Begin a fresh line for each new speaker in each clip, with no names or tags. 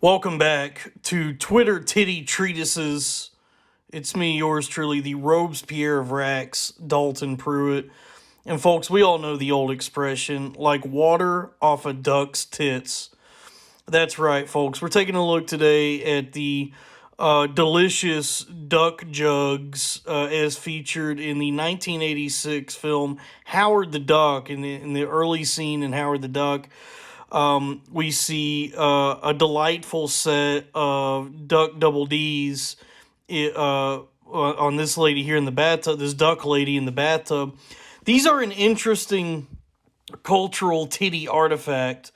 Welcome back to Twitter Titty Treatises. It's me, yours truly, the Robespierre of Rax, Dalton Pruitt. And folks, we all know the old expression, like water off a duck's tits. That's right, folks. We're taking a look today at the delicious duck jugs as featured in the 1986 film Howard the Duck. In the early scene in Howard the Duck, we see a delightful set of duck double D's on this lady here in the bathtub, this duck lady in the bathtub. These are an interesting cultural titty artifact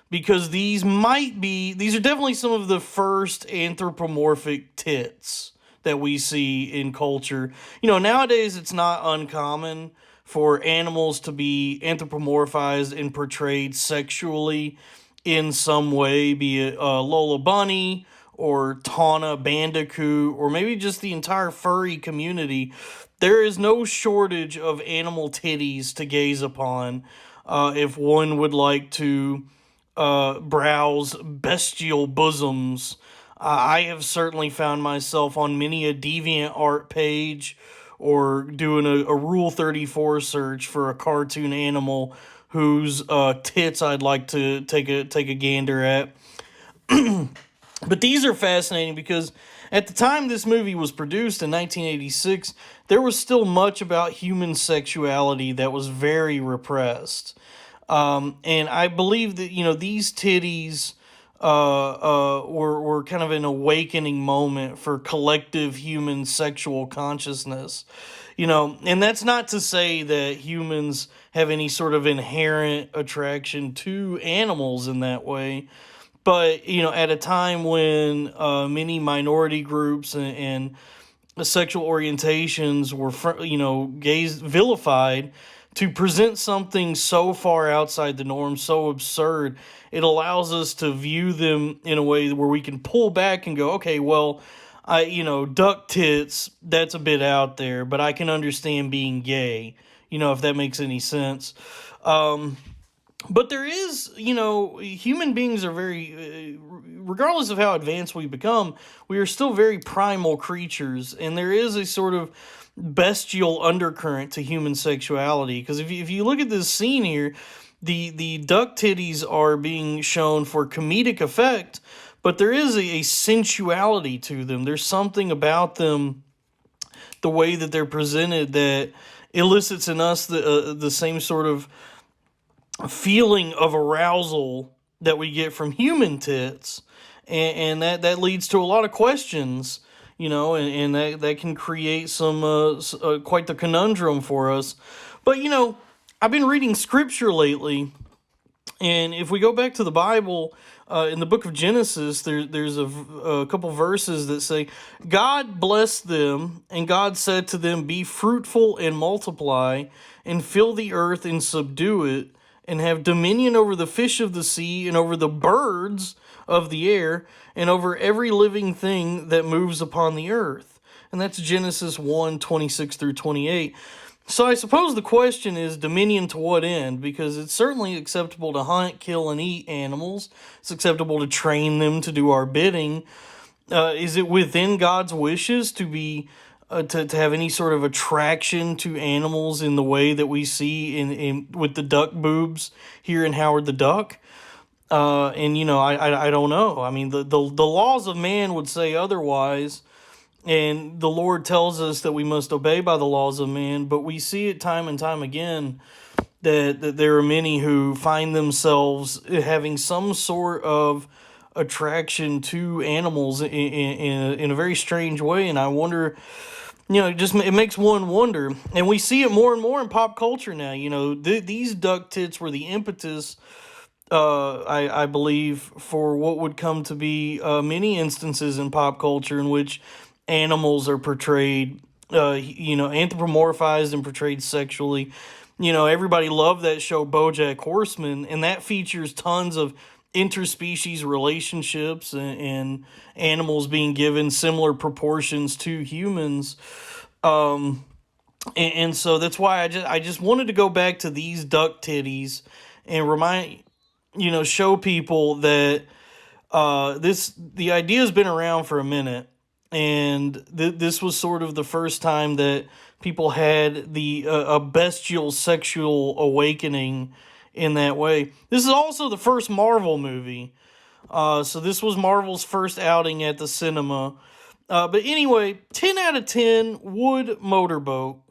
because these are definitely some of the first anthropomorphic tits that we see in culture. Nowadays it's not uncommon for animals to be anthropomorphized and portrayed sexually in some way, be it Lola Bunny or Tawna Bandicoot, or maybe just the entire furry community. There is no shortage of animal titties to gaze upon if one would like to browse bestial bosoms. I have certainly found myself on many a deviant art page or doing a Rule 34 search for a cartoon animal whose tits I'd like to take a gander at. But these are fascinating because at the time this movie was produced in 1986, there was still much about human sexuality that was very repressed. And I believe that, these titties were kind of an awakening moment for collective human sexual consciousness. And that's not to say that humans have any sort of inherent attraction to animals in that way. But, at a time when many minority groups and sexual orientations were, vilified, to present something so far outside the norm, so absurd, it allows us to view them in a way where we can pull back and go, okay, well, duck tits, that's a bit out there, but I can understand being gay, if that makes any sense. But there is, human beings are very, regardless of how advanced we become, we are still very primal creatures, and there is a sort of bestial undercurrent to human sexuality. Because if you look at this scene here, the duck titties are being shown for comedic effect, but there is a sensuality to them. There's something about them, the way that they're presented, that elicits in us the same sort of feeling of arousal that we get from human tits, and that leads to a lot of questions, and that can create some quite the conundrum for us. But I've been reading scripture lately, and if we go back to the Bible, in the book of Genesis, there's a couple verses that say, God blessed them, and God said to them, be fruitful and multiply, and fill the earth and subdue it, and have dominion over the fish of the sea, and over the birds of the air, and over every living thing that moves upon the earth. And that's Genesis 1:26 through 28. So I suppose the question is, dominion to what end? Because it's certainly acceptable to hunt, kill, and eat animals. It's acceptable to train them to do our bidding. Is it within God's wishes to be to have any sort of attraction to animals in the way that we see in with the duck boobs here in Howard the Duck? And I don't know. I mean, the laws of man would say otherwise, and the Lord tells us that we must obey by the laws of man. But we see it time and time again that there are many who find themselves having some sort of attraction to animals in a very strange way, and I wonder. It makes one wonder, and we see it more and more in pop culture now. These duck tits were the impetus, I believe, for what would come to be many instances in pop culture in which animals are portrayed, anthropomorphized and portrayed sexually. Everybody loved that show BoJack Horseman, and that features tons of interspecies relationships and animals being given similar proportions to humans. And so that's why I just wanted to go back to these duck titties and show people that The idea has been around for a minute, and this was sort of the first time that people had the a bestial sexual awakening in that way. This is also the first Marvel movie, so this was Marvel's first outing at the cinema. But anyway, 10 out of 10 wood motorboat.